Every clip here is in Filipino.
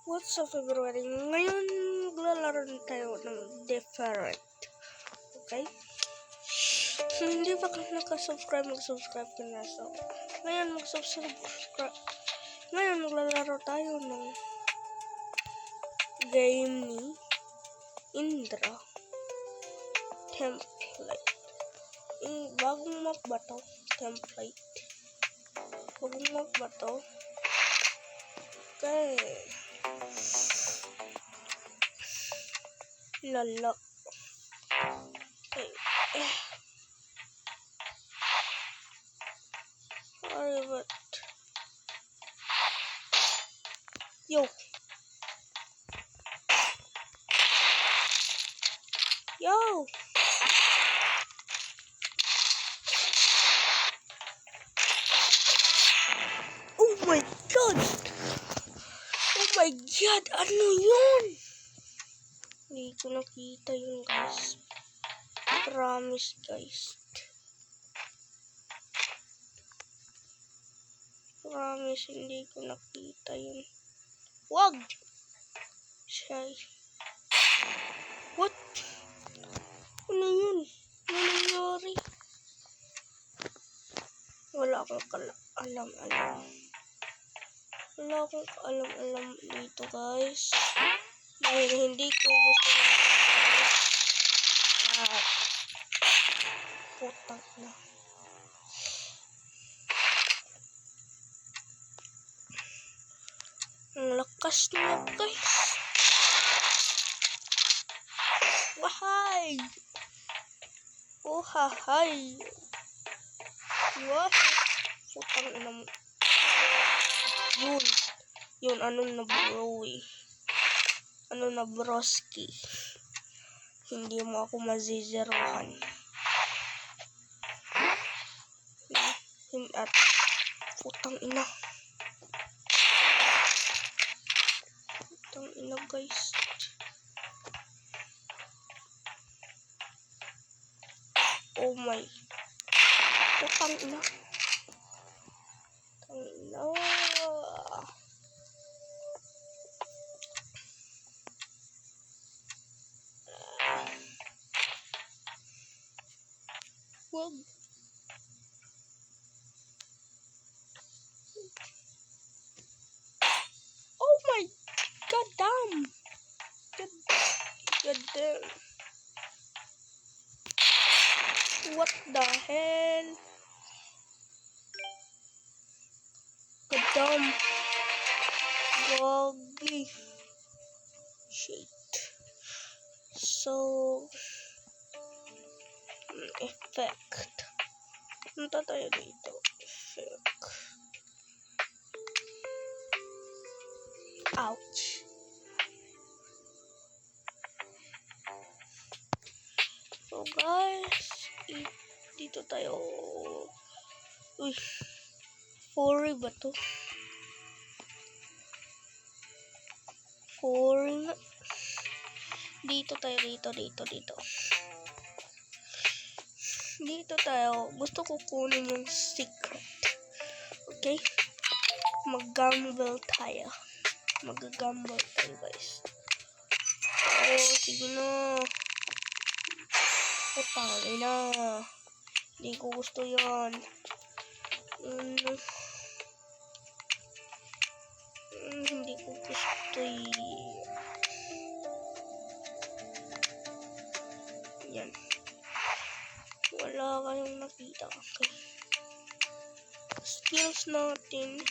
What's up, February? Ngayon, maglalaro tayo ng different. Okay? So, hindi pa ka nakasubscribe, mag-subscribe ka na. So, ngayon, mag-subscribe. Ngayon, maglalaro tayo ng game ni Indra Template. Bagong map ba to? Template. Bagong map ba to? Okay. Lala. Okay. Private. Yo. Yo. Oh my god. Oh my god. Ano yun? Hindi ko nakita yun, guys. Promise, guys. Promise, hindi ko nakita yun. Wag! Shy. What? Ano yun? Ano nangyari? Wala akong alam-alam. Wala akong alam-alam dito, guys. Dahil hindi ko gusto na putang na. Ang lakas niya, guys. Wahay! Oh, hahay! Wah! Putang ina mo. Yun, ano na bro eh. Ano na broski. Hindi mo ako mazizerohan. At putang ina. Putang ina, guys. Oh my. Putang ina. Putang ina. Wag. Oh my god damn. God damn. What the hell? God damn. Goggy. Shit. So, effect. Punta tayo dito. Effect. Ouch. So guys, dito tayo. Uy, 4 ba to? 4 nga. Dito tayo, dito. Dito tayo. Gusto ko kunin yung secret. Okay? Mag-gamble tayo. Mag-gamble tayo, guys. Oh, sige na. Putang ina. Hindi ko gusto yan. Hindi ko gusto yan. Wala kayong nakita. Okay. Skills natin.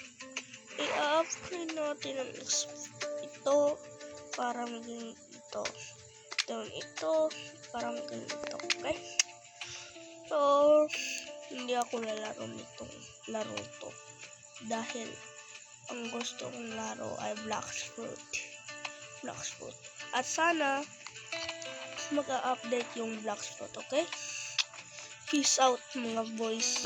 I-upgrade natin ang ito para maging ito. Ito para maging ito. Okay? So, hindi ako lalaro nitong laro to. Dahil ang gusto kong laro ay Blacksfruit. At sana mag-update yung Blacksfruit, okay? Peace out mga boys.